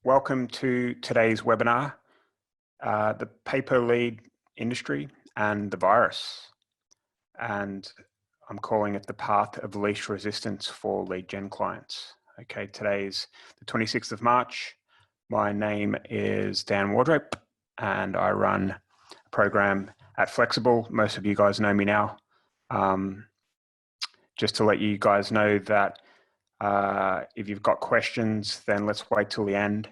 Welcome to today's webinar, the paper lead industry and the virus. And I'm calling it the path of least resistance for lead gen clients. Okay, today's the 26th of March. My name is Dan Wardrope and I run a program at Flexxable. Most of you guys know me now. Just to let you guys know that if you've got questions, then let's wait till the end.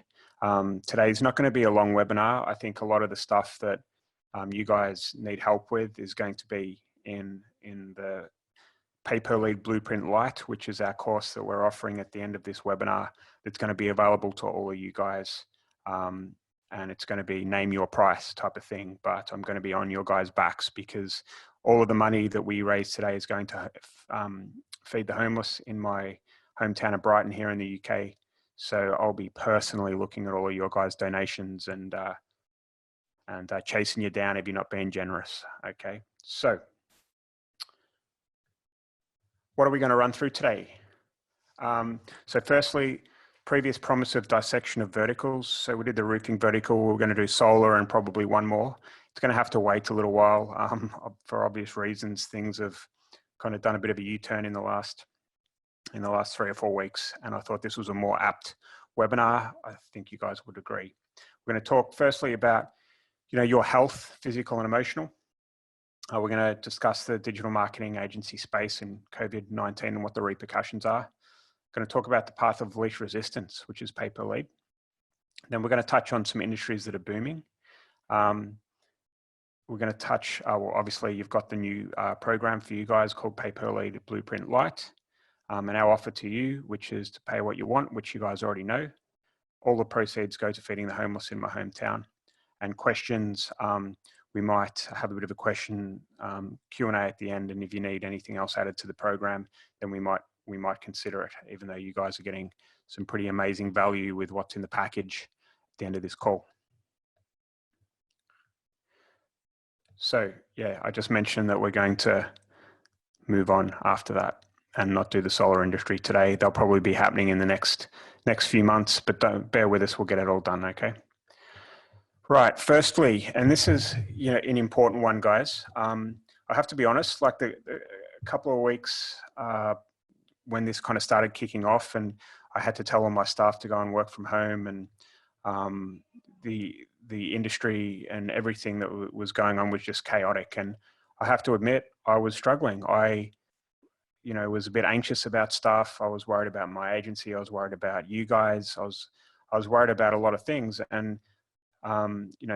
Today's not going to be a long webinar. I think a lot of the stuff that you guys need help with is going to be in the PPL Blueprint Lite, which is our course that we're offering at the end of this webinar. That's going to be available to all of you guys. And it's going to be name your price type of thing, but I'm going to be on your guys' backs because all of the money that we raise today is going to feed the homeless in my hometown of Brighton here in the UK. So I'll be personally looking at all of your guys' donations and chasing you down if you're not being generous. Okay, so what are we going to run through today? So firstly, previous promise of dissection of verticals. So we did the roofing vertical. We're going to do solar and probably one more. It's going to have to wait a little while for obvious reasons. Things have kind of done a bit of a U-turn in the last 3 or 4 weeks, and I thought this was a more apt webinar. I think you guys would agree. We're going to talk firstly about, your health, physical and emotional. We're going to discuss the digital marketing agency space in COVID-19 and what the repercussions are. We're going to talk about the path of least resistance, which is paper lead. Then we're going to touch on some industries that are booming. We're going to touch, well, obviously you've got the new program for you guys called PPL Blueprint Lite. And our offer to you, which is to pay what you want, which you guys already know. All the proceeds go to feeding the homeless in my hometown. And questions, we might have a bit of a question Q&A at the end. And if you need anything else added to the program, then we might consider it, even though you guys are getting some pretty amazing value with what's in the package at the end of this call. So yeah, I just mentioned that we're going to move on after that and not do the solar industry today. They'll probably be happening in the next few months, but don't bear with us, we'll get it all done, okay? Right, firstly, and this is an important one, guys. I have to be honest, like a couple of weeks when this kind of started kicking off and I had to tell all my staff to go and work from home, and the industry and everything that was going on was just chaotic. And I have to admit, I was struggling. I was a bit anxious about stuff. I was worried about my agency. I was worried about you guys. I was worried about a lot of things, and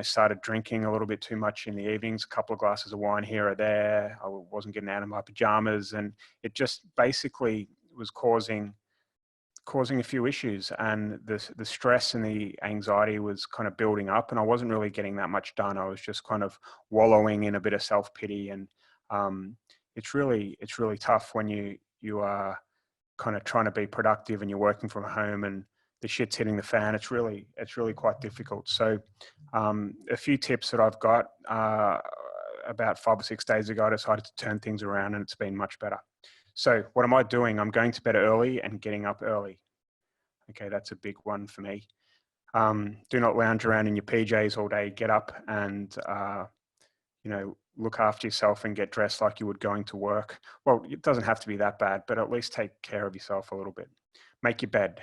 started drinking a little bit too much in the evenings, a couple of glasses of wine here or there. I wasn't getting out of my pajamas, and it just basically was causing a few issues, and the stress and the anxiety was kind of building up, and I wasn't really getting that much done. I was just kind of wallowing in a bit of self-pity, and it's really tough when you are kind of trying to be productive and you're working from home and the shit's hitting the fan. It's really quite difficult. So a few tips that I've got. About 5 or 6 days ago, I decided to turn things around, and it's been much better. So what am I doing? I'm going to bed early and getting up early. Okay, that's a big one for me. Do not lounge around in your PJs all day. Get up and look after yourself and get dressed like you would going to work. Well, it doesn't have to be that bad, but at least take care of yourself a little bit. Make your bed.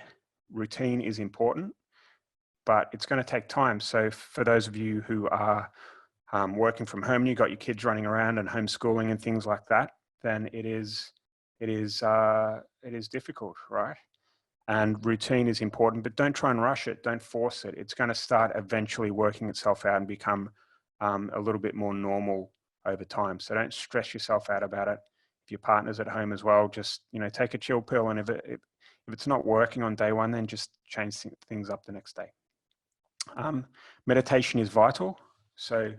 Routine is important, but it's going to take time. So for those of you who are working from home, you got your kids running around and homeschooling and things like that, then it is difficult, right? And routine is important, but don't try and rush it. Don't force it. It's going to start eventually working itself out and become a little bit more normal over time. So don't stress yourself out about it. If your partner's at home as well, just take a chill pill, and if it's not working on day one, then just change things up the next day. Meditation is vital. So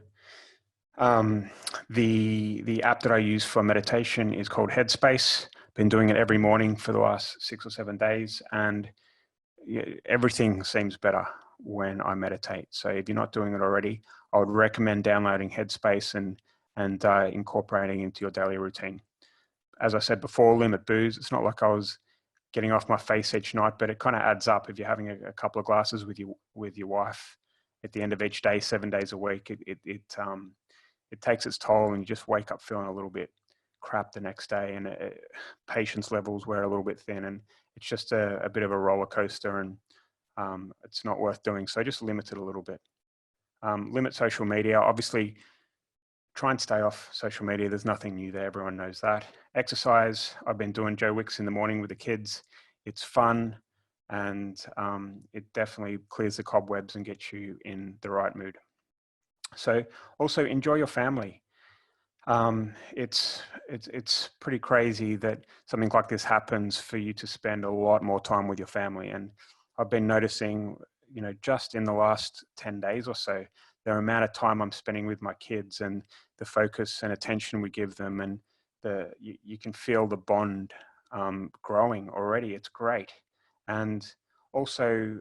the app that I use for meditation is called Headspace. Been doing it every morning for the last 6 or 7 days, and everything seems better when I meditate. So if you're not doing it already, I would recommend downloading Headspace and incorporating into your daily routine. As I said before, limit booze. It's not like I was getting off my face each night, but it kind of adds up. If you're having a couple of glasses with your wife at the end of each day, 7 days a week, it takes its toll, and you just wake up feeling a little bit crap the next day, and patience levels wear a little bit thin, and it's just a bit of a roller coaster, and it's not worth doing. So just limit it a little bit. Limit social media. Obviously, try and stay off social media. There's nothing new there. Everyone knows that. Exercise. I've been doing Joe Wicks in the morning with the kids. It's fun, and it definitely clears the cobwebs and gets you in the right mood. So also enjoy your family. It's pretty crazy that something like this happens for you to spend a lot more time with your family. And I've been noticing, just in the last 10 days or so, the amount of time I'm spending with my kids and the focus and attention we give them, and you can feel the bond growing already. It's great. And also,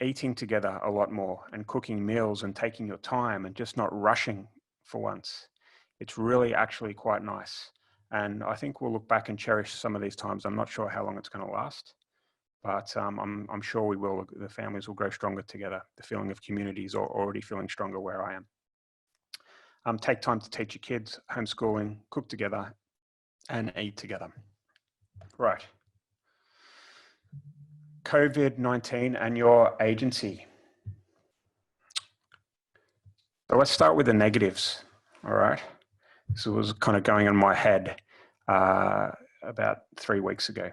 eating together a lot more, and cooking meals and taking your time and just not rushing for once. It's really actually quite nice. And I think we'll look back and cherish some of these times. I'm not sure how long it's going to last, but I'm sure we will. The families will grow stronger together. The feeling of community is already feeling stronger where I am. Take time to teach your kids, homeschooling, cook together, and eat together. Right. COVID-19 and your agency. So let's start with the negatives. All right. This was kind of going in my head about 3 weeks ago.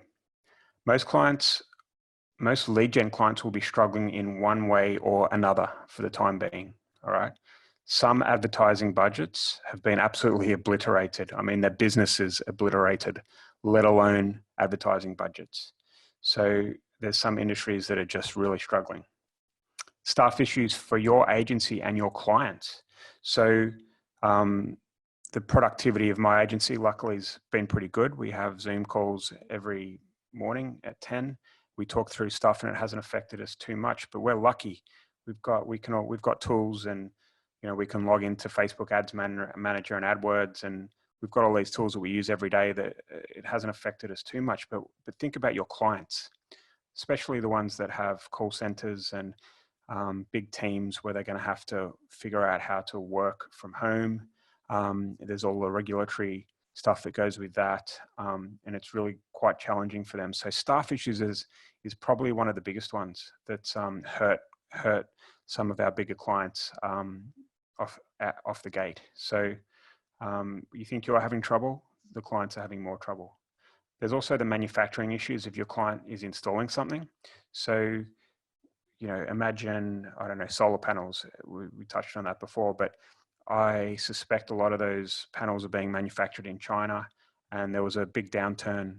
Most lead gen clients will be struggling in one way or another for the time being. All right. Some advertising budgets have been absolutely obliterated. I mean, their business is obliterated, let alone advertising budgets. So there's some industries that are just really struggling. Staff issues for your agency and your clients. So the productivity of my agency luckily has been pretty good. We have Zoom calls every morning at 10. We talk through stuff, and it hasn't affected us too much, but we're lucky. We've got tools, and we can log into Facebook Ads Manager and AdWords, and we've got all these tools that we use every day that it hasn't affected us too much. But think about your clients, especially the ones that have call centers and big teams where they're going to have to figure out how to work from home. There's all the regulatory stuff that goes with that, and it's really quite challenging for them. So staff issues is probably one of the biggest ones that's hurt some of our bigger clients off the gate. So you think you're having trouble, the clients are having more trouble. There's also the manufacturing issues if your client is installing something. So imagine, I don't know, solar panels. We touched on that before, but I suspect a lot of those panels are being manufactured in China, and there was a big downturn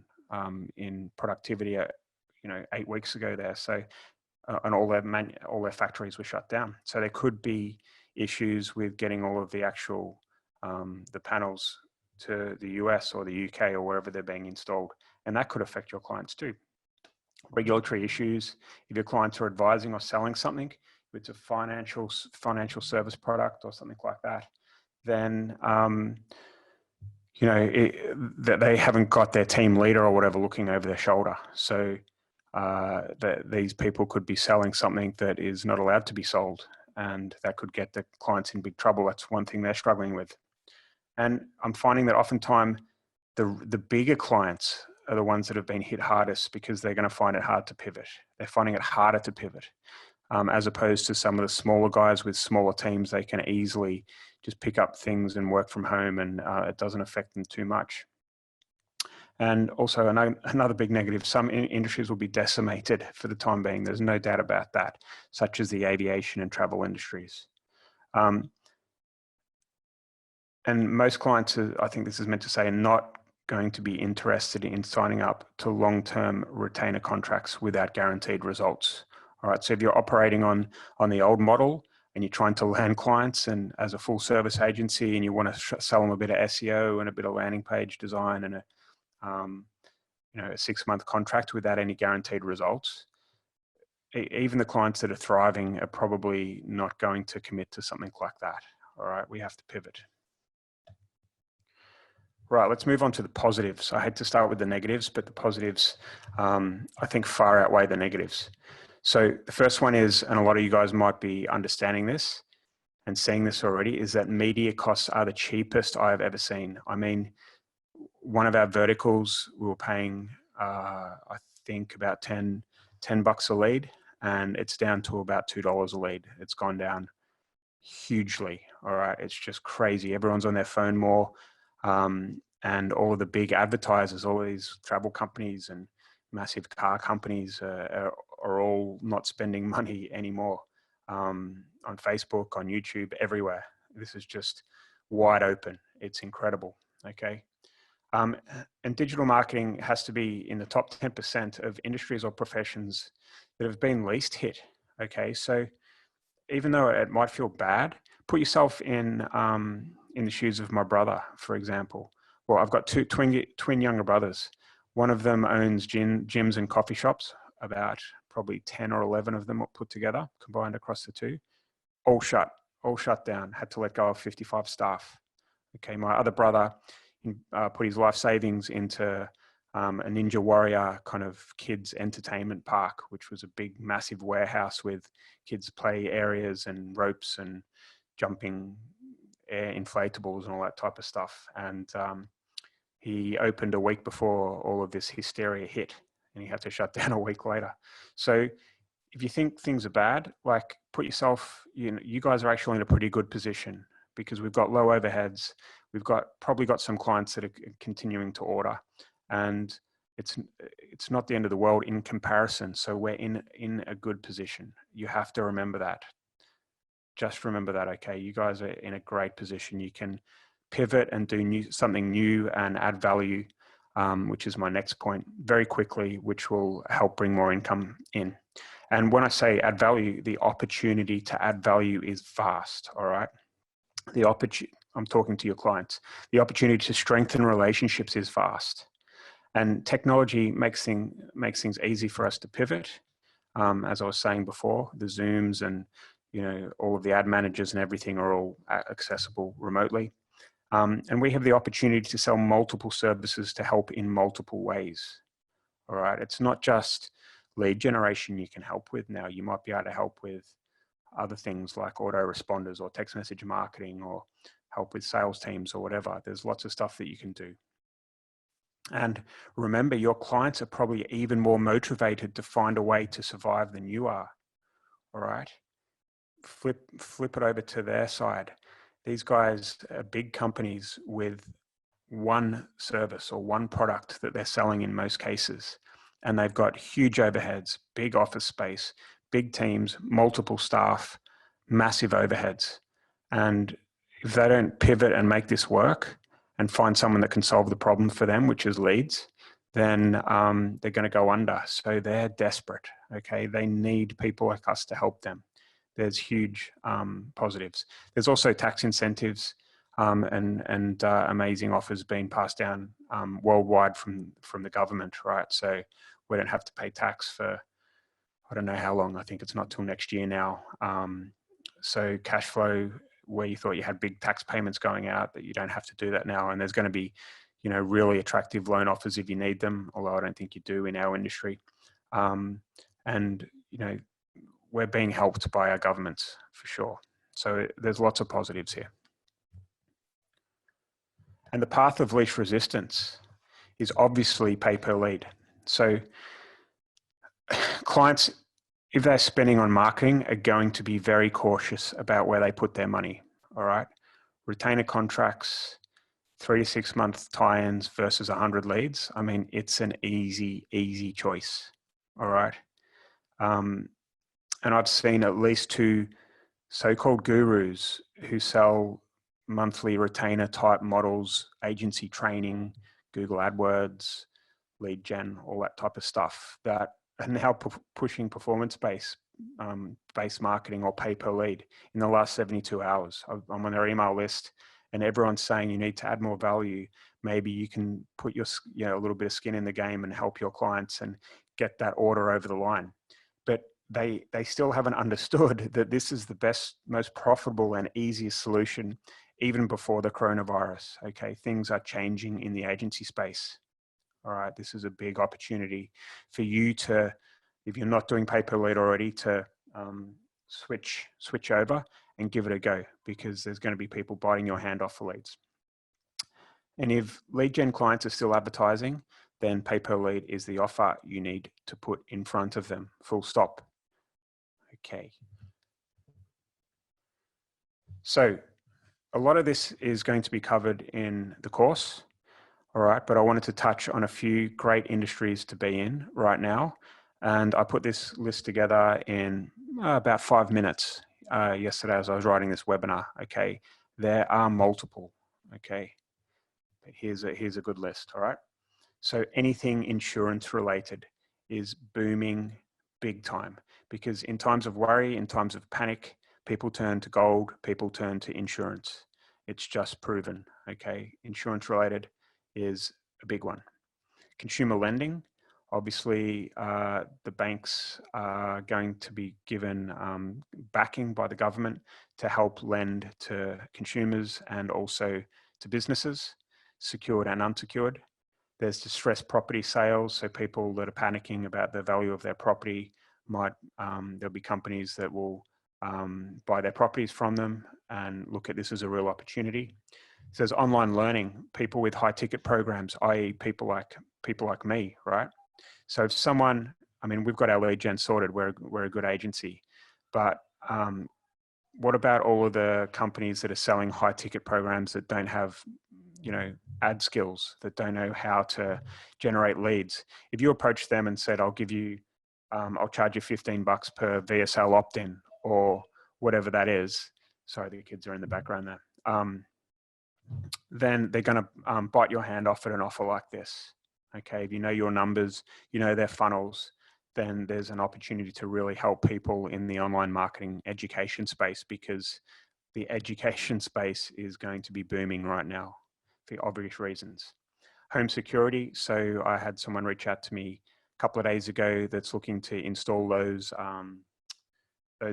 in productivity 8 weeks ago there. So and all their factories were shut down. So there could be issues with getting all of the actual the panels to the US or the UK or wherever they're being installed, and that could affect your clients too. Regulatory issues. If your clients are advising or selling something, if it's a financial service product or something like that, then that they haven't got their team leader or whatever looking over their shoulder. So these people could be selling something that is not allowed to be sold, and that could get the clients in big trouble. That's one thing they're struggling with. And I'm finding that oftentimes the bigger clients are the ones that have been hit hardest, because they're going to find it hard to pivot. They're finding it harder to pivot, as opposed to some of the smaller guys with smaller teams. They can easily just pick up things and work from home, and it doesn't affect them too much. And also another big negative, some industries will be decimated for the time being. There's no doubt about that, such as the aviation and travel industries. And most clients, I think this is meant to say, are not going to be interested in signing up to long-term retainer contracts without guaranteed results. All right, so if you're operating on the old model and you're trying to land clients and as a full service agency, and you want to sell them a bit of SEO and a bit of landing page design and a 6-month contract without any guaranteed results, even the clients that are thriving are probably not going to commit to something like that. All right, we have to pivot. Right, let's move on to the positives. I hate to start with the negatives, but the positives, I think, far outweigh the negatives. So the first one is, and a lot of you guys might be understanding this and seeing this already, is that media costs are the cheapest I have ever seen. I mean, one of our verticals, we were paying, I think, about 10 bucks a lead, and it's down to about $2 a lead. It's gone down hugely. All right. It's just crazy. Everyone's on their phone more. And all of the big advertisers, all these travel companies and massive car companies are all not spending money anymore on Facebook, on YouTube, everywhere. This is just wide open. It's incredible. Okay. And digital marketing has to be in the top 10% of industries or professions that have been least hit. Okay. So even though it might feel bad, put yourself in the shoes of my brother, for example. Well, I've got two twin younger brothers. One of them owns gyms and coffee shops, about probably 10 or 11 of them put together, combined across the two. All shut down, had to let go of 55 staff. Okay, my other brother put his life savings into a Ninja Warrior kind of kids entertainment park, which was a big, massive warehouse with kids play areas and ropes and jumping air inflatables and all that type of stuff. And he opened a week before all of this hysteria hit, and he had to shut down a week later. So if you think things are bad, like put yourself, you guys are actually in a pretty good position because we've got low overheads. We've probably got some clients that are continuing to order, and it's not the end of the world in comparison. So we're in a good position. You have to remember that. Just remember that, okay? You guys are in a great position. You can pivot and do something new and add value, which is my next point, very quickly, which will help bring more income in. And when I say add value, the opportunity to add value is vast, all right? I'm talking to your clients. The opportunity to strengthen relationships is vast. And technology makes things easy for us to pivot. As I was saying before, the Zooms and all of the ad managers and everything are all accessible remotely. And we have the opportunity to sell multiple services to help in multiple ways. All right. It's not just lead generation you can help with now. You might be able to help with other things like autoresponders or text message marketing or help with sales teams or whatever. There's lots of stuff that you can do. And remember, your clients are probably even more motivated to find a way to survive than you are. All right. Flip it over to their side. These guys are big companies with one service or one product that they're selling in most cases. And they've got huge overheads, big office space, big teams, multiple staff, massive overheads. And if they don't pivot and make this work and find someone that can solve the problem for them, which is leads, then they're going to go under. So they're desperate. Okay. They need people like us to help them. There's huge positives. There's also tax incentives and amazing offers being passed down worldwide from the government, right? So we don't have to pay tax for, I don't know how long. I think it's not till next year now. So cash flow, where you thought you had big tax payments going out, that you don't have to do that now. And there's going to be, really attractive loan offers if you need them, although I don't think you do in our industry. And we're being helped by our governments for sure. So there's lots of positives here. And the path of least resistance is obviously pay per lead. So clients, if they're spending on marketing, are going to be very cautious about where they put their money. All right. Retainer contracts, 3 to 6 month tie-ins versus 100 leads. I mean, it's an easy choice. All right. And I've seen at least 2 so-called gurus who sell monthly retainer type models, agency training, Google AdWords, lead gen, all that type of stuff that are now pushing performance-based marketing or pay per lead in the last 72 hours. I'm on their email list and everyone's saying you need to add more value. Maybe you can put your, a little bit of skin in the game and help your clients and get that order over the line. But they still haven't understood that this is the best, most profitable and easiest solution even before the coronavirus. Okay, things are changing in the agency space. All right, this is a big opportunity for you to, if you're not doing pay-per-lead already, to switch over and give it a go, because there's going to be people biting your hand off for leads. And if lead gen clients are still advertising, then pay-per-lead is the offer you need to put in front of them, full stop. Okay. So a lot of this is going to be covered in the course. All right, but I wanted to touch on a few great industries to be in right now. And I put this list together in about 5 minutes yesterday as I was writing this webinar. Okay, there are multiple. Okay, but here's a good list. All right, so anything insurance related is booming big time, because in times of worry, in times of panic, people turn to gold, people turn to insurance. It's just proven. Okay, insurance related is a big one. Consumer lending, obviously the banks are going to be given backing by the government to help lend to consumers and also to businesses, secured and unsecured. There's distressed property sales, so people that are panicking about the value of their property might, there'll be companies that will buy their properties from them and look at this as a real opportunity. So there's online learning, people with high ticket programs, i.e. people like me, right? So if someone, I mean, we've got our lead gen sorted, we're a good agency, but what about all of the companies that are selling high ticket programs that don't have, you know, ad skills, that don't know how to generate leads? If you approach them and said, I'll give you, I'll charge you $15 per VSL opt-in or whatever that is. Sorry, the kids are in the background there. Then they're going to bite your hand off at an offer like this. Okay, if you know your numbers, you know their funnels, then there's an opportunity to really help people in the online marketing education space, because the education space is going to be booming right now for obvious reasons. Home security. So I had someone reach out to me a couple of days ago that's looking to install those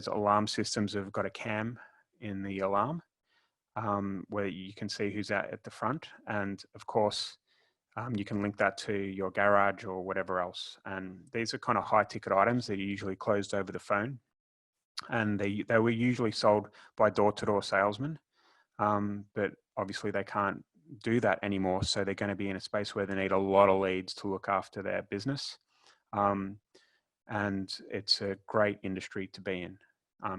alarm systems that have got a cam in the alarm, where you can see who's out at the front. And of course, you can link that to your garage or whatever else. And these are kind of high ticket items that are usually closed over the phone. And they were usually sold by door-to-door salesmen. But obviously they can't do that anymore. So they're going to be in a space where they need a lot of leads to look after their business. And it's a great industry to be in.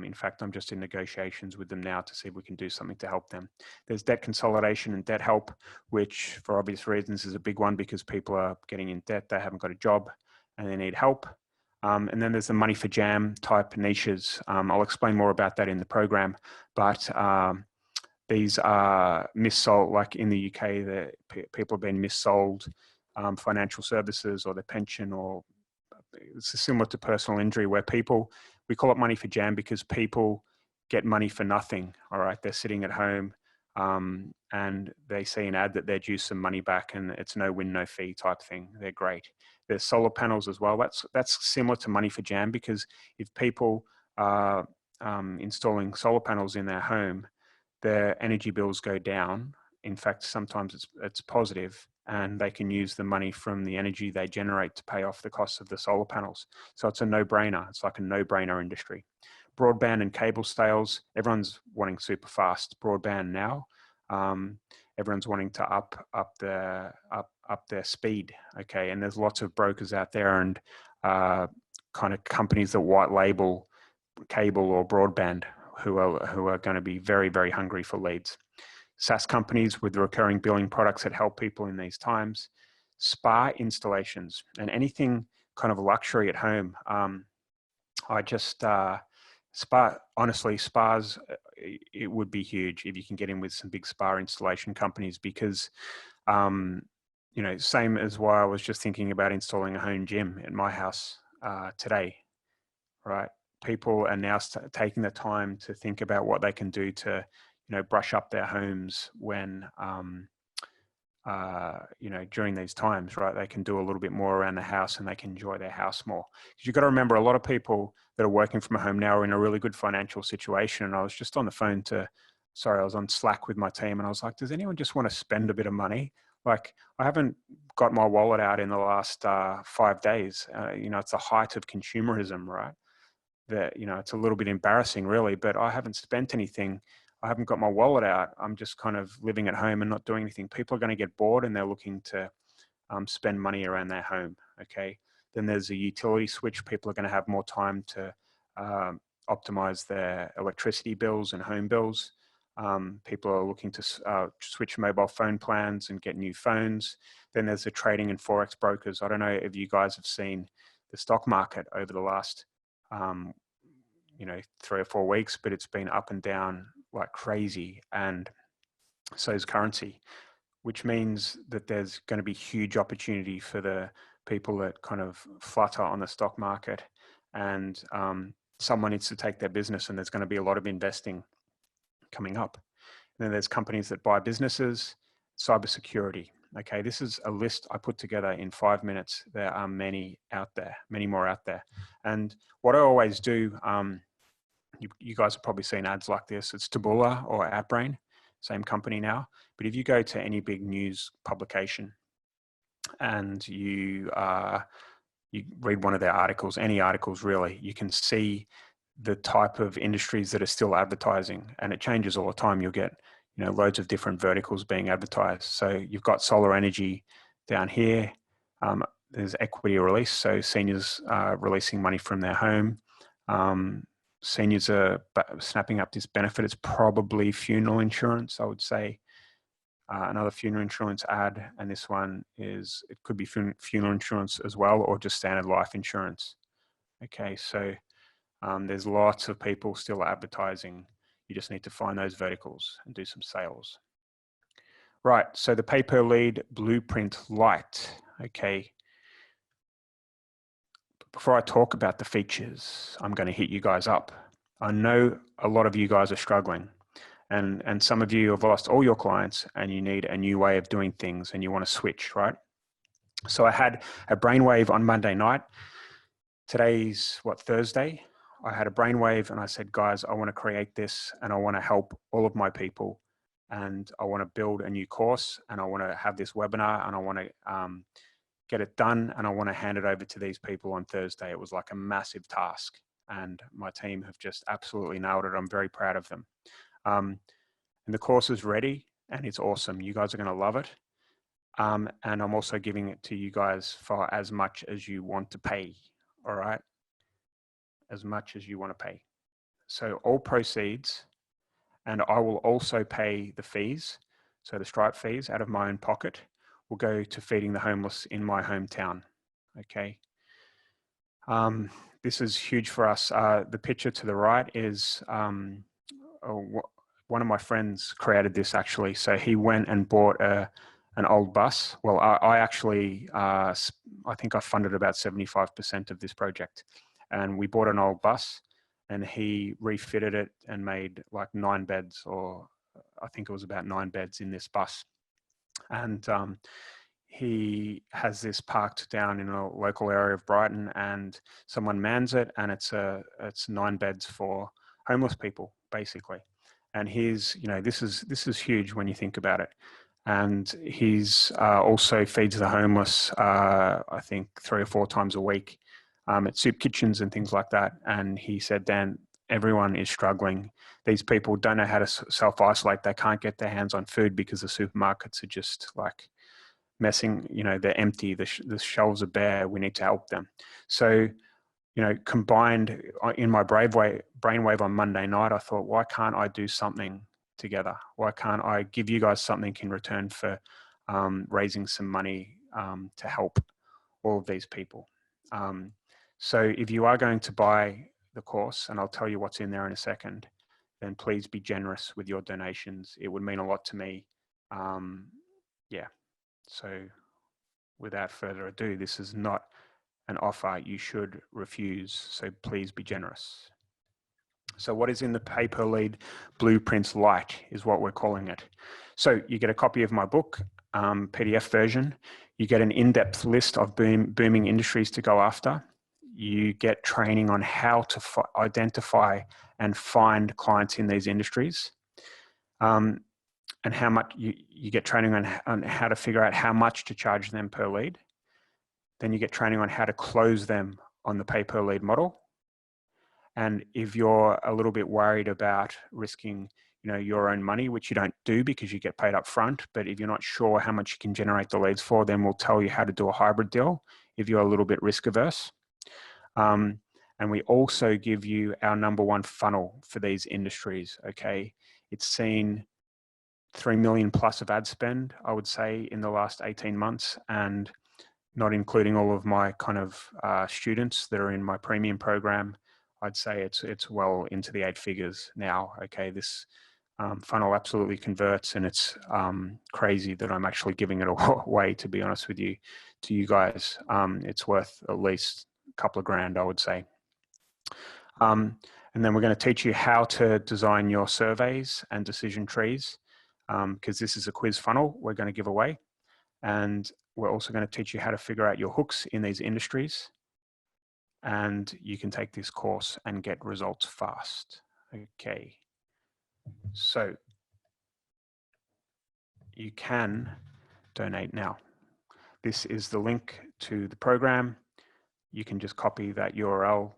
In fact, I'm just in negotiations with them now to see if we can do something to help them. There's debt consolidation and debt help, which for obvious reasons is a big one, because people are getting in debt, they haven't got a job and they need help. And then there's the money for jam type niches. I'll explain more about that in the program, but these are missold, like in the UK, that people have been missold financial services or their pension, or it's similar to personal injury, where people, we call it money for jam because people get money for nothing. All right, they're sitting at home and they see an ad that they're due some money back, and it's no win, no fee type thing. They're great. There's solar panels as well. That's similar to money for jam, because if people are installing solar panels in their home, their energy bills go down. In fact, sometimes it's positive, and they can use the money from the energy they generate to pay off the costs of the solar panels. So it's a no-brainer. It's like a no-brainer industry. Broadband and cable sales, everyone's wanting super fast broadband now. Everyone's wanting to up their speed. Okay, and there's lots of brokers out there and kind of companies that white label cable or broadband who are going to be very, very hungry for leads. SaaS companies with recurring billing products that help people in these times. Spa installations and anything kind of luxury at home. Honestly, spas, it would be huge if you can get in with some big spa installation companies, because, you know, same as why I was just thinking about installing a home gym at my house today, right? People are now taking the time to think about what they can do to, you know, brush up their homes when you know, during these times, right? They can do a little bit more around the house and they can enjoy their house more. Because you've got to remember, a lot of people that are working from home now are in a really good financial situation. And I was just on the phone I was on Slack with my team and I was like, does anyone just want to spend a bit of money? Like, I haven't got my wallet out in the last 5 days. You know, it's the height of consumerism, right? That, you know, it's a little bit embarrassing really, but I haven't spent anything. I haven't got my wallet out. I'm just kind of living at home and not doing anything. People are going to get bored and they're looking to spend money around their home. Okay. Then there's a utility switch. People are going to have more time to optimize their electricity bills and home bills. People are looking to switch mobile phone plans and get new phones. Then there's the trading and Forex brokers. I don't know if you guys have seen the stock market over the last, you know, 3 or 4 weeks, but it's been up and down like crazy. And so is currency, which means that there's going to be huge opportunity for the people that kind of flutter on the stock market, and someone needs to take their business, and there's going to be a lot of investing coming up. And then there's companies that buy businesses, cybersecurity. Okay, this is a list I put together in 5 minutes. There are many out there, many more out there. And what I always do, you guys have probably seen ads like this. It's Taboola or Outbrain, same company now. But if you go to any big news publication and you read one of their articles, any articles really, you can see the type of industries that are still advertising, and it changes all the time. You'll get, you know, loads of different verticals being advertised. So you've got solar energy down here. There's equity release, so seniors releasing money from their home. Seniors are snapping up this benefit. It's probably funeral insurance, I would say. Another funeral insurance ad, and this one is, it could be funeral insurance as well, or just standard life insurance. Okay, so there's lots of people still advertising. You just need to find those verticals and do some sales. Right, so the PayPal Blueprint Lite. Okay. Before I talk about the features, I'm going to hit you guys up. I know a lot of you guys are struggling, and some of you have lost all your clients and you need a new way of doing things and you want to switch, right? So I had a Brainwave on Monday night. Today's Thursday? I had a Brainwave and I said, guys, I want to create this and I want to help all of my people, and I want to build a new course, and I want to have this webinar, and I want to get it done, and I want to hand it over to these people on Thursday. It was like a massive task, and my team have just absolutely nailed it. I'm very proud of them. And the course is ready and it's awesome. You guys are going to love it. And I'm also giving it to you guys for as much as you want to pay. All right. As much as you want to pay. So all proceeds, and I will also pay the fees. So the Stripe fees out of my own pocket will go to feeding the homeless in my hometown. Okay. This is huge for us. The picture to the right is one of my friends created this actually. So he went and bought an old bus. Well, I actually, I think I funded about 75% of this project, and we bought an old bus and he refitted it and made like 9 beds, or I think it was about 9 beds in this bus. And he has this parked down in a local area of Brighton, and someone mans it, and it's 9 beds for homeless people, basically. And he's, you know, this is huge when you think about it. And he's also feeds the homeless, I think 3 or 4 times a week at soup kitchens and things like that. And he said, Dan, everyone is struggling. These people don't know how to self-isolate. They can't get their hands on food because the supermarkets are just like messing, you know, they're empty. The shelves are bare. We need to help them. So, you know, combined in my brainwave on Monday night, I thought, why can't I do something together? Why can't I give you guys something in return for raising some money to help all of these people? So if you are going to buy the course, and I'll tell you what's in there in a second, then please be generous with your donations. It would mean a lot to me. Yeah. So without further ado, this is not an offer you should refuse. So please be generous. So what is in the PayPal Blueprint Lite is what we're calling it. So you get a copy of my book. PDF version. You get an in-depth list of booming industries to go after. You get training on how to identify and find clients in these industries. And how much you get training on how to figure out how much to charge them per lead. Then you get training on how to close them on the pay per lead model. And if you're a little bit worried about risking, your own money, which you don't do because you get paid up front, but if you're not sure how much you can generate the leads for, then we'll tell you how to do a hybrid deal if you're a little bit risk averse. And we also give you our #1 funnel for these industries, okay? It's seen 3 million plus of ad spend, I would say, in the last 18 months, and not including all of my kind of students that are in my premium program, I'd say it's well into the 8 figures now, okay? This funnel absolutely converts, and it's crazy that I'm actually giving it away, to be honest with you, to you guys. It's worth at least a couple of grand, I would say. And then we're going to teach you how to design your surveys and decision trees, because this is a quiz funnel we're going to give away. And we're also going to teach you how to figure out your hooks in these industries. And you can take this course and get results fast. Okay. So you can donate now. This is the link to the program. You can just copy that URL.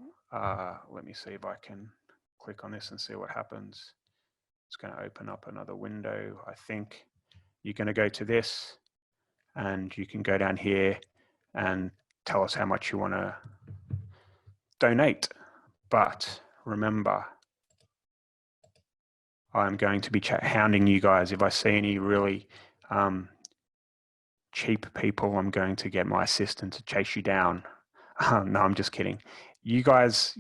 Let me see if I can click on this and see what happens. It's going to open up another window. I think you're going to go to this, and you can go down here and tell us how much you want to donate. But remember, I'm going to be hounding you guys. If I see any really cheap people, I'm going to get my assistant to chase you down. No, I'm just kidding. You guys,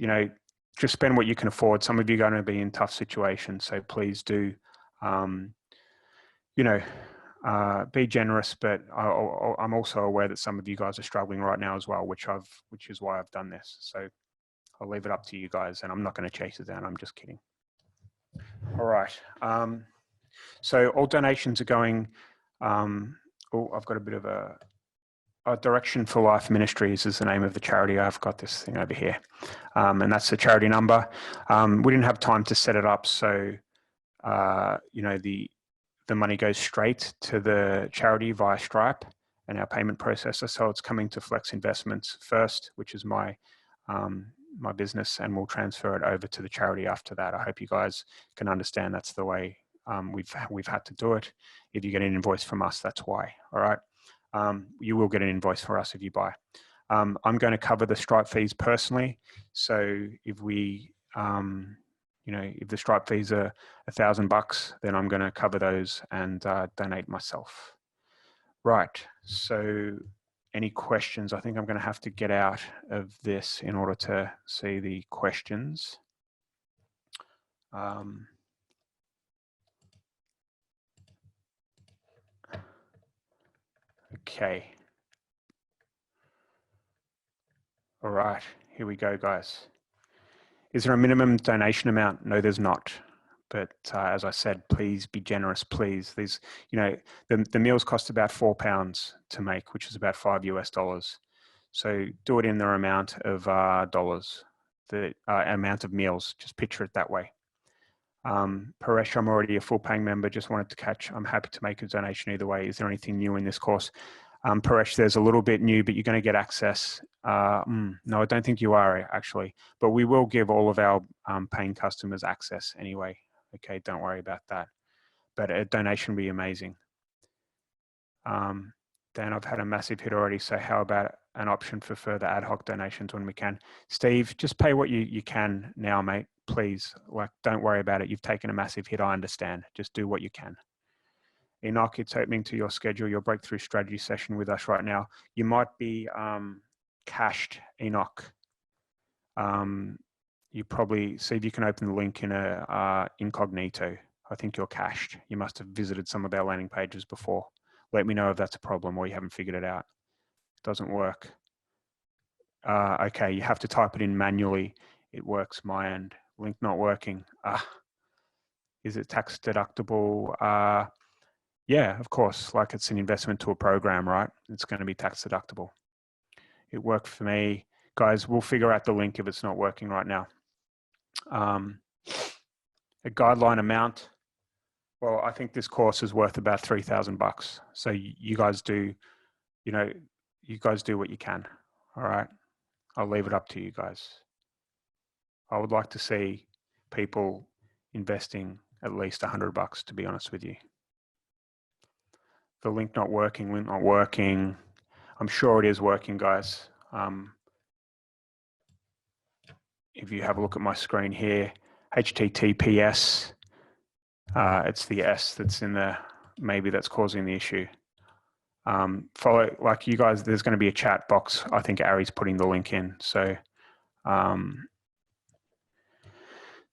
just spend what you can afford. Some of you are going to be in tough situations, so please do, be generous. But I'm also aware that some of you guys are struggling right now as well, which is why I've done this. So I'll leave it up to you guys, and I'm not going to chase it down. I'm just kidding. All right. So all donations are going. I've got a bit of a Direction for Life Ministries is the name of the charity. I've got this thing over here, and that's the charity number. We didn't have time to set it up, so the money goes straight to the charity via Stripe and our payment processor. So it's coming to Flex Investments first, which is my my business, and we'll transfer it over to the charity after that. I hope you guys can understand that's the way we've had to do it. If you get an invoice from us, that's why. All right. You will get an invoice for us if you buy. I'm going to cover the Stripe fees personally. So if we, if the Stripe fees are $1,000, then I'm going to cover those and donate myself. Right. So any questions? I think I'm going to have to get out of this in order to see the questions. Okay. All right, here we go, guys. Is there a minimum donation amount? No, there's not. But as I said, please be generous, please. These, the meals cost about £4 to make, which is about $5 US. So do it in the amount of dollars, the amount of meals. Just picture it that way. Paresh, I'm already a full paying member. Just wanted to catch. I'm happy to make a donation either way. Is there anything new in this course? Paresh, there's a little bit new, but you're going to get access. No, I don't think you are actually, but we will give all of our paying customers access anyway. Okay, don't worry about that. But a donation would be amazing. Dan, I've had a massive hit already, so how about an option for further ad hoc donations when we can? Steve, just pay what you can now, mate, please. Like, don't worry about it. You've taken a massive hit, I understand. Just do what you can. Enoch, it's opening to your schedule, your breakthrough strategy session with us right now. You might be cached, Enoch. You probably see if you can open the link in a incognito. I think you're cached. You must have visited some of our landing pages before. Let me know if that's a problem or you haven't figured it out. It doesn't work. Okay, you have to type it in manually. It works my end. Link not working. Is it tax deductible? Yeah, of course. Like it's an investment to a program, right? It's going to be tax deductible. It worked for me. Guys, we'll figure out the link if it's not working right now. A guideline amount. Well, I think this course is worth about $3,000. So you guys do, you guys do what you can. All right. I'll leave it up to you guys. I would like to see people investing at least $100, to be honest with you. The link not working. I'm sure it is working, guys. If you have a look at my screen here, HTTPS, it's the S that's in there. Maybe that's causing the issue. Follow, like you guys, there's going to be a chat box. I think Ari's putting the link in. So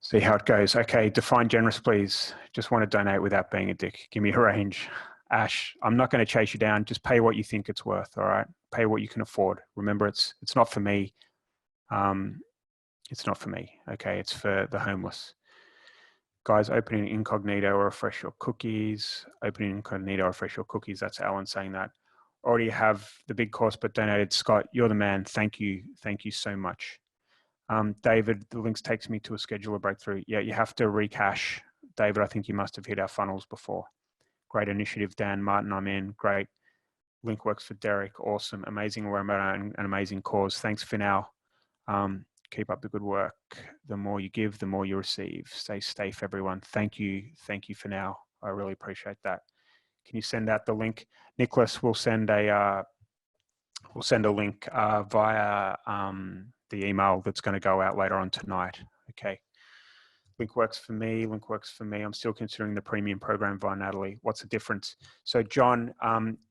see how it goes. Okay, define generous, please. Just want to donate without being a dick. Give me a range. Ash, I'm not going to chase you down. Just pay what you think it's worth, all right? Pay what you can afford. Remember, it's not for me. It's not for me, okay? It's for the homeless. Guys, opening incognito or refresh your cookies. Opening incognito or refresh your cookies. That's Alan saying that. Already have the big course, but donated. Scott, you're the man. Thank you. Thank you so much. David, the links takes me to a scheduler breakthrough. Yeah, you have to recache. David, I think you must have hit our funnels before. Great initiative, Dan. Martin, I'm in. Great. Link works for Derek. Awesome. Amazing webinar and an amazing cause. Thanks for now. Keep up the good work. The more you give, the more you receive. Stay safe, everyone. Thank you. Thank you for now. I really appreciate that. Can you send out the link? Nicholas will send a link via the email that's going to go out later on tonight. Okay. Link works for me. Link works for me. I'm still considering the premium program via Natalie. What's the difference? So John,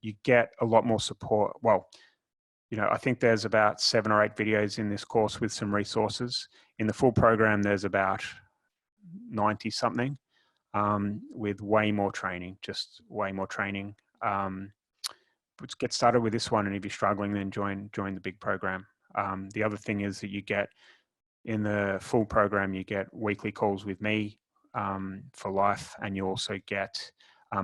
you get a lot more support. Well, I think there's about 7 or 8 videos in this course with some resources. In the full program, there's about 90 something with way more training, just way more training. Let's get started with this one. And if you're struggling, then join the big program. The other thing is that you get in the full program, you get weekly calls with me for life. And you also get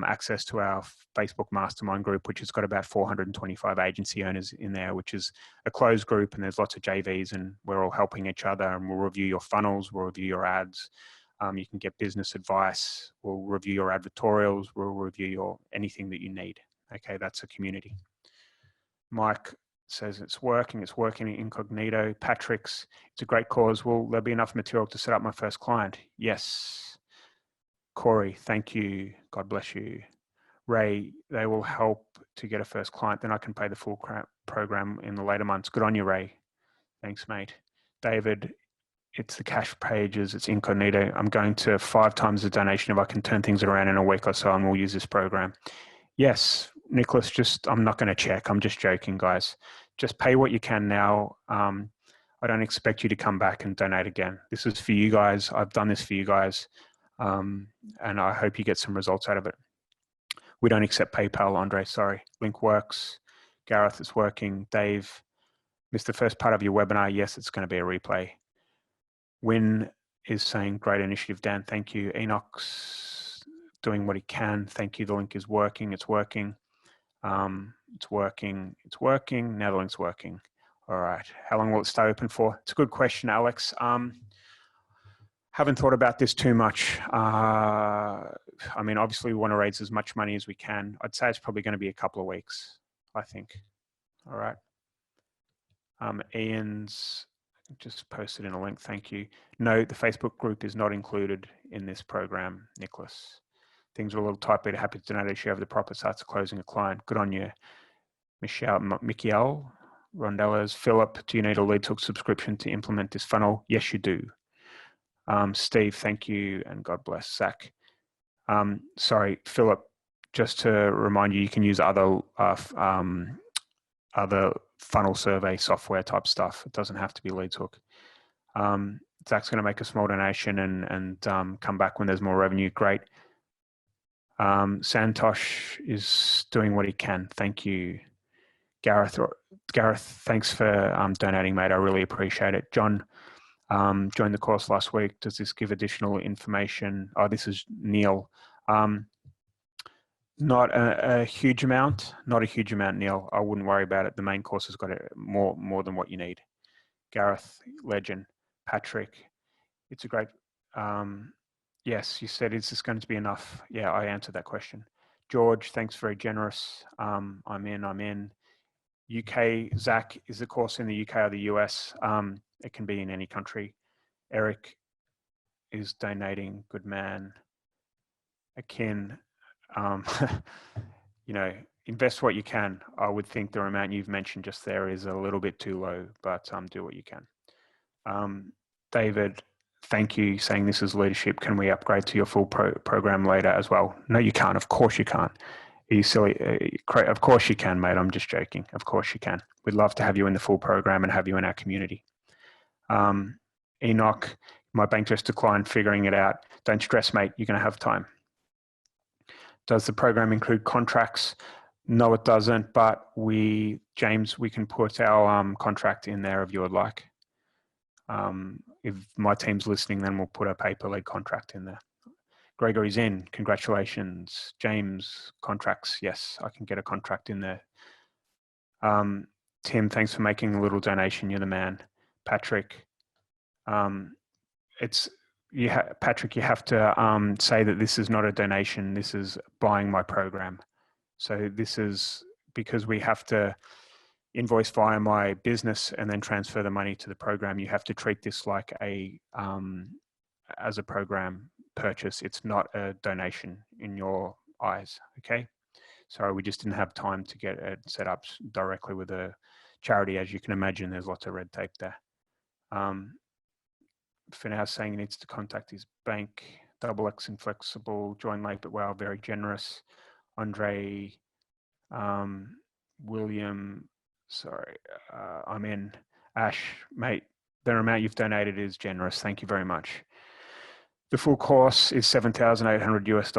access to our Facebook mastermind group, which has got about 425 agency owners in there, which is a closed group. And there's lots of JVs and we're all helping each other, and we'll review your funnels. We'll review your ads. You can get business advice. We'll review your advertorials. We'll review anything that you need. Okay, that's a community. Mike says it's working incognito. Patrick's, it's a great cause. Will there be enough material to set up my first client? Yes. Corey, thank you. God bless you. Ray, they will help to get a first client. Then I can pay the full program in the later months. Good on you, Ray. Thanks, mate. David, it's the cash pages. It's incognito. I'm going to 5 times the donation if I can turn things around in a week or so, and we'll use this program. Yes, Nicholas, I'm not going to check. I'm just joking, guys. Just pay what you can now. I don't expect you to come back and donate again. This is for you guys. I've done this for you guys. And I hope you get some results out of it. We don't accept PayPal, Andre, sorry. Link works. Gareth, it's working. Dave, missed the first part of your webinar. Yes, it's going to be a replay. Win is saying, great initiative, Dan. Thank you. Enoch's doing what he can. Thank you. The link is working. It's working. It's working. It's working. Now the link's working. All right. How long will it stay open for? It's a good question, Alex. Haven't thought about this too much. I mean, obviously we want to raise as much money as we can. I'd say it's probably going to be a couple of weeks, I think. All right. Ian's just posted in a link. Thank you. No, the Facebook group is not included in this program, Nicholas. Things are a little tight, but happy to donate if you have the proper starts closing a client. Good on you. Michael, Rondellas, Philip, do you need a lead talk subscription to implement this funnel? Yes, you do. Steve, thank you, and God bless. Zach. Sorry, Philip, just to remind you, you can use other funnel survey software type stuff. It doesn't have to be leads hook. Zach's going to make a small donation and come back when there's more revenue. Great. Santosh is doing what he can. Thank you. Gareth, thanks for donating, mate. I really appreciate it. John joined the course last week. Does this give additional information? Oh, this is Neil. Not a huge amount, not a huge amount, Neil. I wouldn't worry about it. The main course has got more than what you need. Gareth, legend. Patrick, it's a great, yes, you said, is this going to be enough? Yeah, I answered that question. George, thanks, very generous. I'm in. UK, Zach, is the course in the UK or the US? It can be in any country. Eric is donating, good man. Akin, you know, invest what you can. I would think the amount you've mentioned just there is a little bit too low, but do what you can. David, thank you, saying this is leadership. Can we upgrade to your full program later as well? No, you can't. Of course you can't. Are you silly? Of course you can, mate. I'm just joking. Of course you can. We'd love to have you in the full program and have you in our community. Enoch, my bank just declined, figuring it out. Don't stress, mate. You're going to have time. Does the program include contracts? No, it doesn't, but James, we can put our contract in there if you would like. If my team's listening, then we'll put a paper-led contract in there. Gregory's in, congratulations. James, contracts, yes, I can get a contract in there. Tim, thanks for making a little donation, you're the man. Patrick, Patrick, you have to say that this is not a donation, this is buying my program. So this is because we have to invoice via my business and then transfer the money to the program. You have to treat this like as a program purchase. It's not a donation in your eyes, okay? Sorry, we just didn't have time to get it set up directly with a charity. As you can imagine, there's lots of red tape there. For now, saying he needs to contact his bank. XX and Flexxable, join late, but wow, very generous. Andre, William, sorry, I'm in. Ash, mate, the amount you've donated is generous. Thank you very much. The full course is $7,800 US.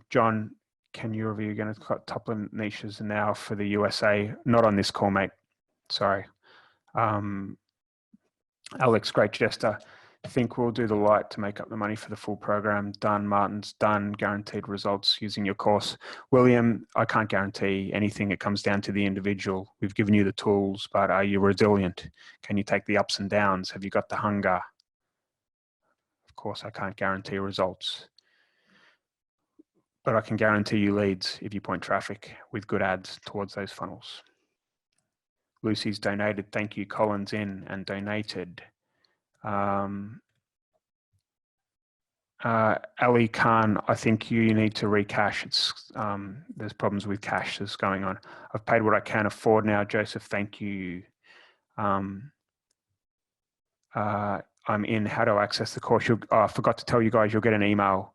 John, can you review again? It's got top niches now for the USA. Not on this call, mate. Sorry. Alex, great gesture. Think we'll do the light to make up the money for the full program. Done. Martin's done. Guaranteed results using your course. William, I can't guarantee anything. It comes down to the individual. We've given you the tools, but are you resilient? Can you take the ups and downs? Have you got the hunger? Of course, I can't guarantee results, but I can guarantee you leads if you point traffic with good ads towards those funnels. Lucy's donated. Thank you. Colin's in and donated. Ali Khan, I think you need to recash. It's there's problems with cash that's going on. I've paid what I can afford now. Joseph, thank you. I'm in. How do I access the course? I forgot to tell you guys, you'll get an email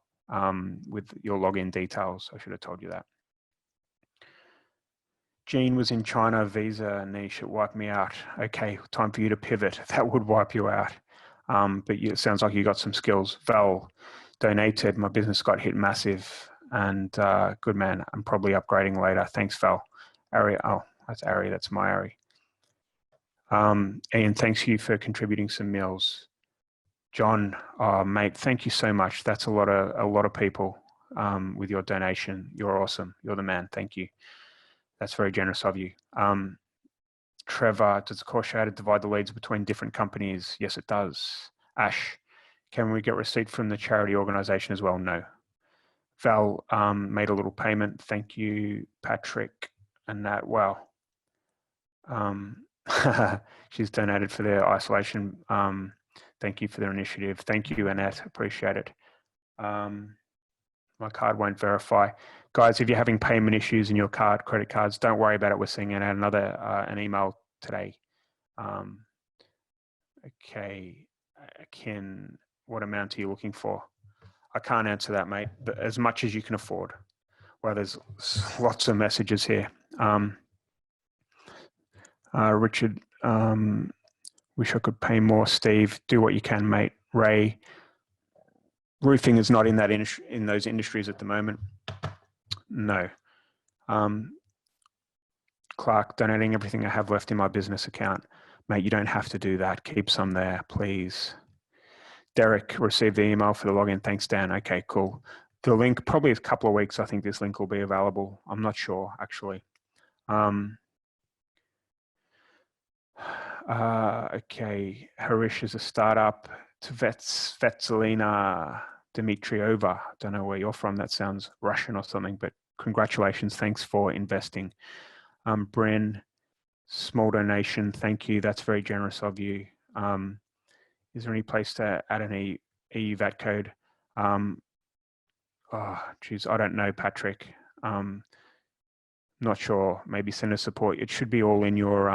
with your login details. I should have told you that. Jean was in China, visa niche, it wiped me out. Okay, time for you to pivot. That would wipe you out. But it sounds like you got some skills. Val donated, my business got hit massive, and good man, I'm probably upgrading later. Thanks, Val. Ari, oh, that's Ari, that's my Ari. Ian, thanks you for contributing some meals. John, mate, thank you so much. That's a lot of people with your donation. You're awesome. You're the man. Thank you. That's very generous of you. Trevor, does the course show how to divide the leads between different companies? Yes, it does. Ash, can we get receipt from the charity organization as well? No. Val made a little payment. Thank you, Patrick. And that, wow. She's donated for their isolation. Thank you for their initiative. Thank you, Annette. Appreciate it. My card won't verify. Guys, if you're having payment issues in your credit cards, don't worry about it. We're sending out another an email today. Okay, Ken, what amount are you looking for? I can't answer that, mate, but as much as you can afford. Well, there's lots of messages here. Richard, wish I could pay more. Steve, do what you can, mate. Ray, roofing is not in that in those industries at the moment. No. Clark, donating everything I have left in my business account. Mate, you don't have to do that. Keep some there, please. Derek, received the email for the login. Thanks, Dan. Okay, cool. The link, probably a couple of weeks, I think this link will be available. I'm not sure, actually. Okay, Harish is a startup. Tvetselina Dmitrieva. Don't know where you're from. That sounds Russian or something, but congratulations. Thanks for investing. Bren, small donation. Thank you. That's very generous of you. Is there any place to add an EU VAT code? Oh, geez, I don't know, Patrick. Not sure. Maybe send us support. It should be all in your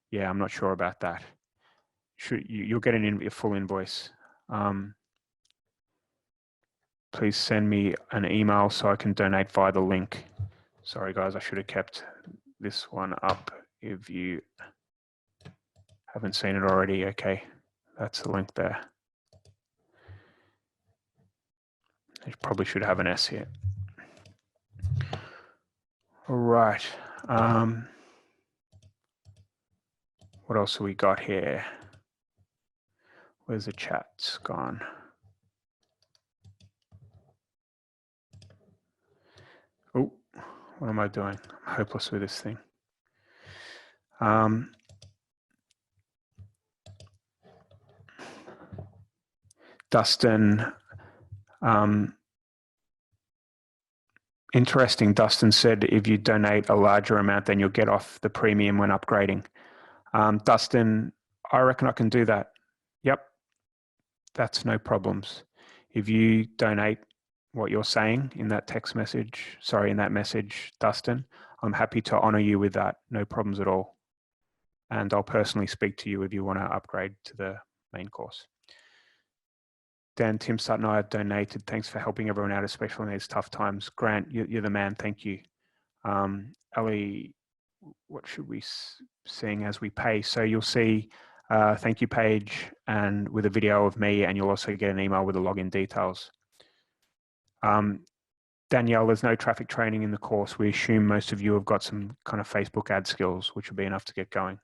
yeah, I'm not sure about that. You'll get a full invoice. Please send me an email so I can donate via the link. Sorry guys, I should have kept this one up if you haven't seen it already. Okay, that's the link there. I probably should have an S here. All right. What else have we got here? Where's the chat gone? Oh, what am I doing? I'm hopeless with this thing. Dustin, interesting. Dustin said if you donate a larger amount, then you'll get off the premium when upgrading. Dustin, I reckon I can do that. Yep, that's no problems. If you donate what you're saying in that text message, sorry, in that message, Dustin, I'm happy to honor you with that. No problems at all. And I'll personally speak to you if you want to upgrade to the main course. Dan, Tim Sutton, I have donated. Thanks for helping everyone out, especially in these tough times. Grant, you're the man. Thank you. Ellie, what should we seeing as we pay? So you'll see a thank you page and with a video of me, and you'll also get an email with the login details. Danielle, there's no traffic training in the course. We assume most of you have got some kind of Facebook ad skills, which will be enough to get going.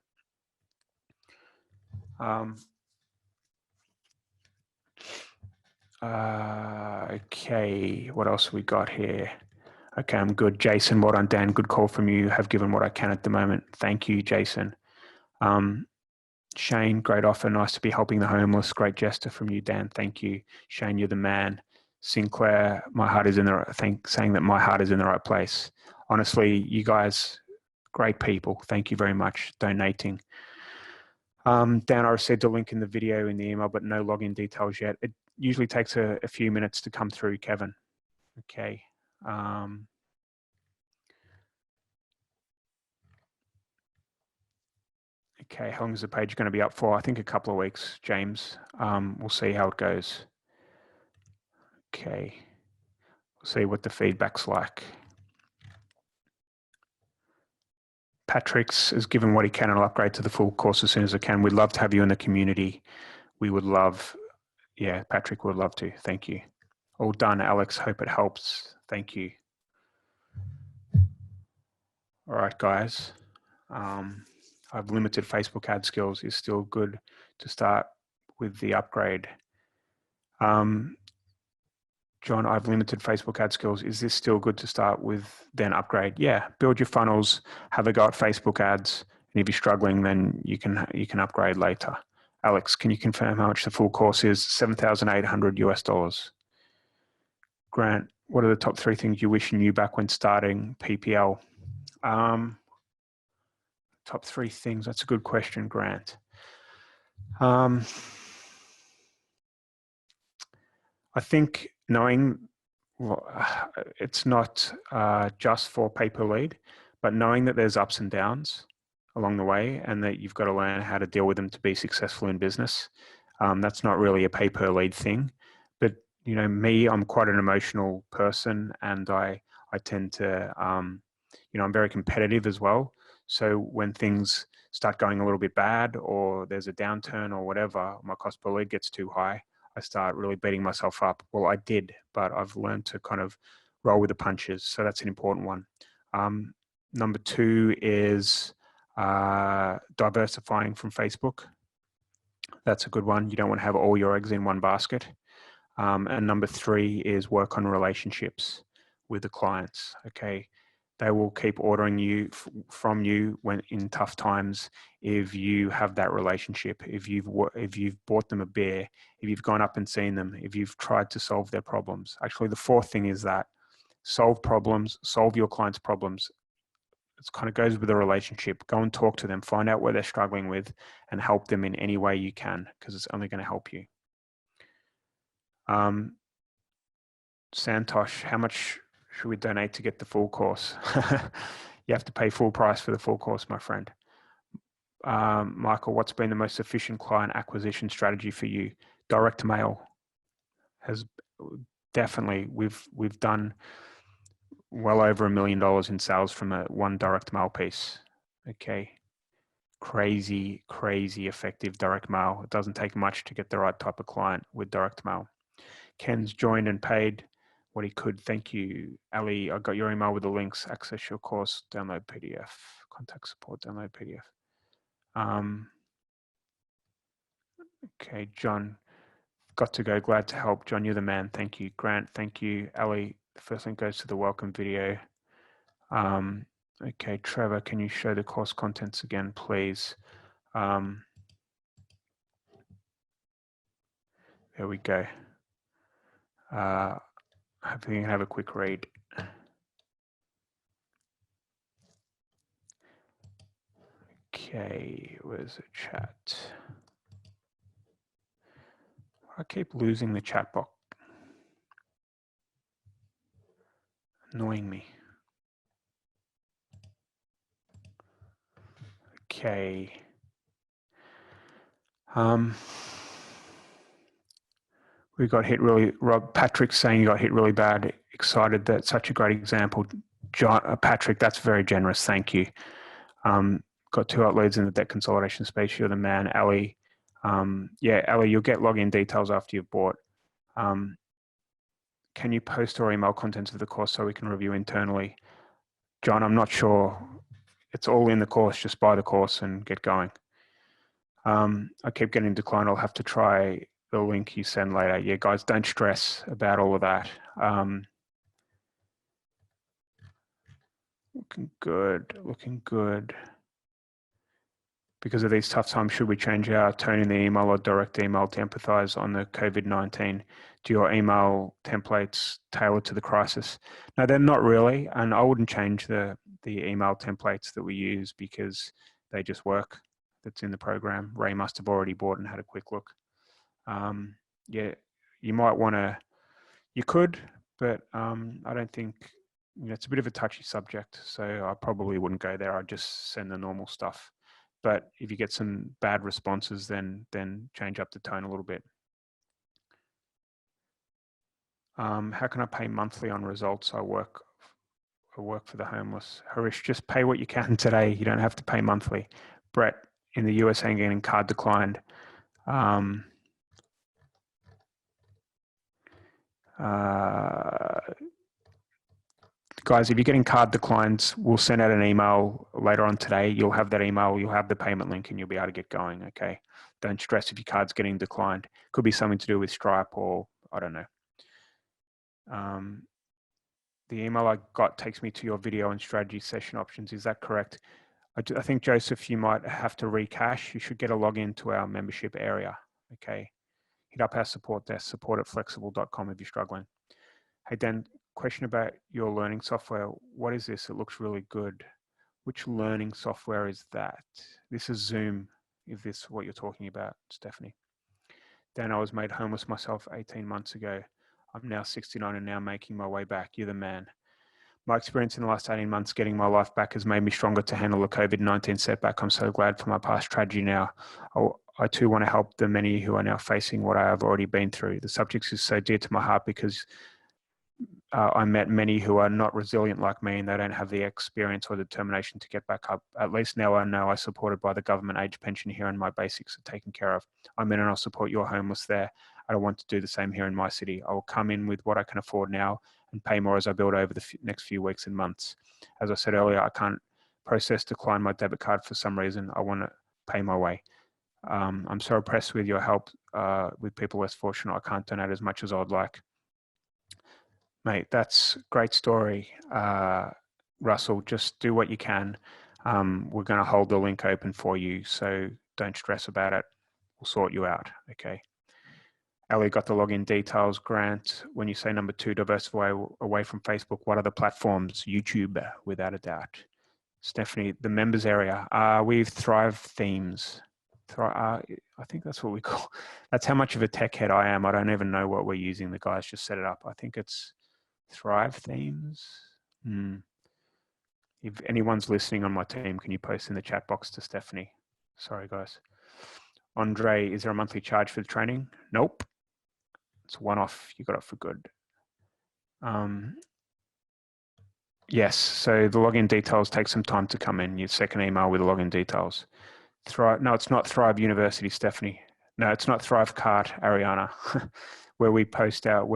Okay, what else we got here? Okay, I'm good. Jason, well done, Dan. Good call from you. Have given what I can at the moment. Thank you, Jason. Shane, great offer. Nice to be helping the homeless. Great gesture from you, Dan. Thank you. Shane, you're the man. Sinclair, my heart is in the right, saying that my heart is in the right place. Honestly, you guys, great people. Thank you very much. Donating. Dan, I received a link in the video in the email, but no login details yet. It usually takes a few minutes to come through, Kevin. Okay. Okay, how long is the page going to be up for? I think a couple of weeks, James. We'll see how it goes. Okay, we'll see what the feedback's like. Patrick's has given what he can and I'll upgrade to the full course as soon as I can. We'd love to have you in the community. We would love, yeah, Patrick would love to. Thank you. All done, Alex. Hope it helps. Thank you. All right, guys. I've limited Facebook ad skills. Is still good to start with the upgrade. John, I've limited Facebook ad skills. Is this still good to start with then upgrade? Yeah, build your funnels, have a go at Facebook ads. And if you're struggling, then you can upgrade later. Alex, can you confirm how much the full course is? $7,800 US. Grant, what are the top 3 things you wish you knew back when starting PPL? Top 3 things, that's a good question, Grant. I think knowing it's not just for pay-per-lead, but knowing that there's ups and downs along the way and that you've got to learn how to deal with them to be successful in business. That's not really a pay-per-lead thing. But, you know, me, I'm quite an emotional person and I tend to, you know, I'm very competitive as well. So when things start going a little bit bad or there's a downturn or whatever, my cost per lead gets too high, I start really beating myself up. Well, I did, but I've learned to kind of roll with the punches. So that's an important one. Number 2 is diversifying from Facebook. That's a good one. You don't want to have all your eggs in one basket. And number 3 is work on relationships with the clients. Okay. They will keep ordering you from you when in tough times if you have that relationship, if you've bought them a beer, if you've gone up and seen them, if you've tried to solve their problems. Actually, the 4th thing is that solve problems, solve your clients' problems. It kind of goes with the relationship. Go and talk to them, find out where they're struggling with, and help them in any way you can, because it's only going to help you. Santosh, how much should we donate to get the full course? You have to pay full price for the full course, my friend. Michael, what's been the most efficient client acquisition strategy for you? Direct mail has definitely, we've done well over $1 million in sales from one direct mail piece. Okay. Crazy effective direct mail. It doesn't take much to get the right type of client with direct mail. Ken's joined and paid what he could. Thank you. Ali, I got your email with the links. Access your course, download PDF, contact support, download PDF. Okay, John, got to go. Glad to help. John, you're the man. Thank you. Grant, thank you. Ali, the first link goes to the welcome video. Okay, Trevor, can you show the course contents again, please? There we go. Hopefully you can have a quick read. Okay, where's the chat? I keep losing the chat box. Annoying me. Okay. We got hit really, Rob Patrick saying you got hit really bad. Excited, that's such a great example. John, Patrick, that's very generous. Thank you. Got 2 hot leads in the debt consolidation space. You're the man. Ali. Yeah, Ali, you'll get login details after you've bought. Can you post or email contents of the course so we can review internally? John, I'm not sure. It's all in the course. Just buy the course and get going. I keep getting declined. I'll have to try the link you send later. Yeah, guys, don't stress about all of that. Looking good, looking good. Because of these tough times, should we change our tone in the email or direct email to empathize on the COVID-19? Do your email templates tailor to the crisis? No, they're not really. And I wouldn't change the email templates that we use because they just work. That's in the program. Ray must have already bought and had a quick look. Yeah, you might want to, you could, but I don't think, it's a bit of a touchy subject. So I probably wouldn't go there. I'd just send the normal stuff. But if you get some bad responses, then change up the tone a little bit. How can I pay monthly on results? I work for the homeless. Harish, just pay what you can today. You don't have to pay monthly. Brett, in the US, I'm getting card declined. Guys, if you're getting card declines, we'll send out an email later on today. You'll have that email, you'll have the payment link, and you'll be able to get going, okay? Don't stress if your card's getting declined. Could be something to do with Stripe or I don't know. The email I got takes me to your video and strategy session options. Is that correct? I think, Joseph, you might have to recache. You should get a login to our membership area, okay? Hit up our support desk, support@flexxable.com if you're struggling. Hey, Dan, question about your learning software. What is this? It looks really good. Which learning software is that? This is Zoom, if this is what you're talking about, Stephanie. Dan, I was made homeless myself 18 months ago. I'm now 69 and now making my way back. You're the man. My experience in the last 18 months getting my life back has made me stronger to handle the COVID-19 setback. I'm so glad for my past tragedy now. I too want to help the many who are now facing what I have already been through. The subject is so dear to my heart because I met many who are not resilient like me and they don't have the experience or determination to get back up. At least now I know I'm supported by the government age pension here and my basics are taken care of. I'm in and I'll support your homeless there. I don't want to do the same here in my city. I will come in with what I can afford now and pay more as I build over the next few weeks and months. As I said earlier, I can't process decline my debit card for some reason. I want to pay my way. I'm so impressed with your help with people less fortunate. I can't donate as much as I'd like. Mate, that's a great story. Russell, just do what you can. We're going to hold the link open for you, so don't stress about it. We'll sort you out, okay? Ellie got the login details. Grant, when you say number 2, diversify away from Facebook, what other platforms? YouTube, without a doubt. Stephanie, the members area. We've Thrive themes. I think that's what we call. That's how much of a tech head I am. I don't even know what we're using. The guys just set it up. I think it's Thrive themes. If anyone's listening on my team, can you post in the chat box to Stephanie? Sorry, guys. Andre, is there a monthly charge for the training? Nope. It's one-off. You got it for good. Yes. So the login details take some time to come in. Your second email with the login details. Thrive. No, it's not Thrive University, Stephanie. No, it's not Thrive Cart, Ariana. Where we post out,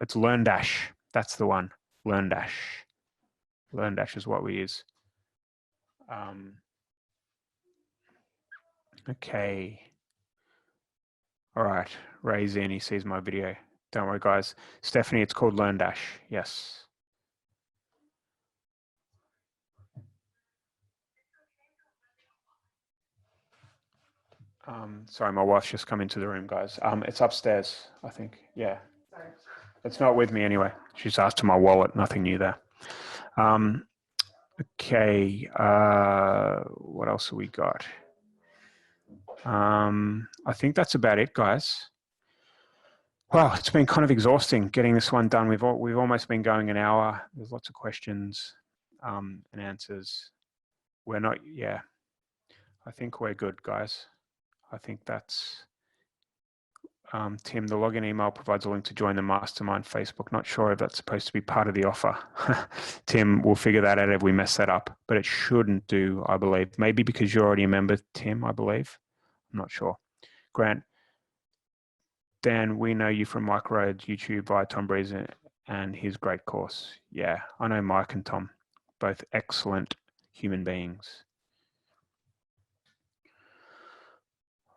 it's LearnDash. That's the one. LearnDash. LearnDash is what we use. Okay. All right. Ray's in. He sees my video. Don't worry, guys. Stephanie, it's called LearnDash. Yes. Sorry, my wife's just come into the room, guys. It's upstairs, I think. Yeah. It's not with me anyway. She's asked for my wallet. Nothing new there. Okay. What else have we got? I think that's about it, guys. Wow, it's been kind of exhausting getting this one done. We've almost been going an hour. There's lots of questions and answers. We're not, yeah. I think we're good, guys. I think that's Tim. The login email provides a link to join the mastermind Facebook. Not sure if that's supposed to be part of the offer. Tim, we'll figure that out if we mess that up, but it shouldn't do, I believe. Maybe because you're already a member, Tim, I believe. I'm not sure. Grant, Dan, we know you from Mike Rhodes YouTube via Tom Breeze and his great course. Yeah, I know Mike and Tom, both excellent human beings.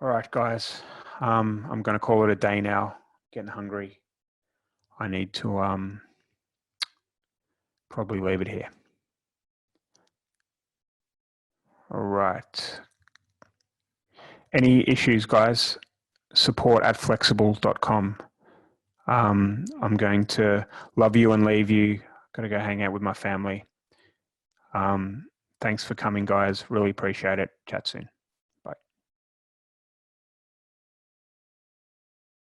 All right, guys, I'm going to call it a day now. Getting hungry. I need to probably leave it here. All right. Any issues, guys? support@flexxable.com. I'm going to love you and leave you. Got to go hang out with my family. Thanks for coming, guys. Really appreciate it. Chat soon.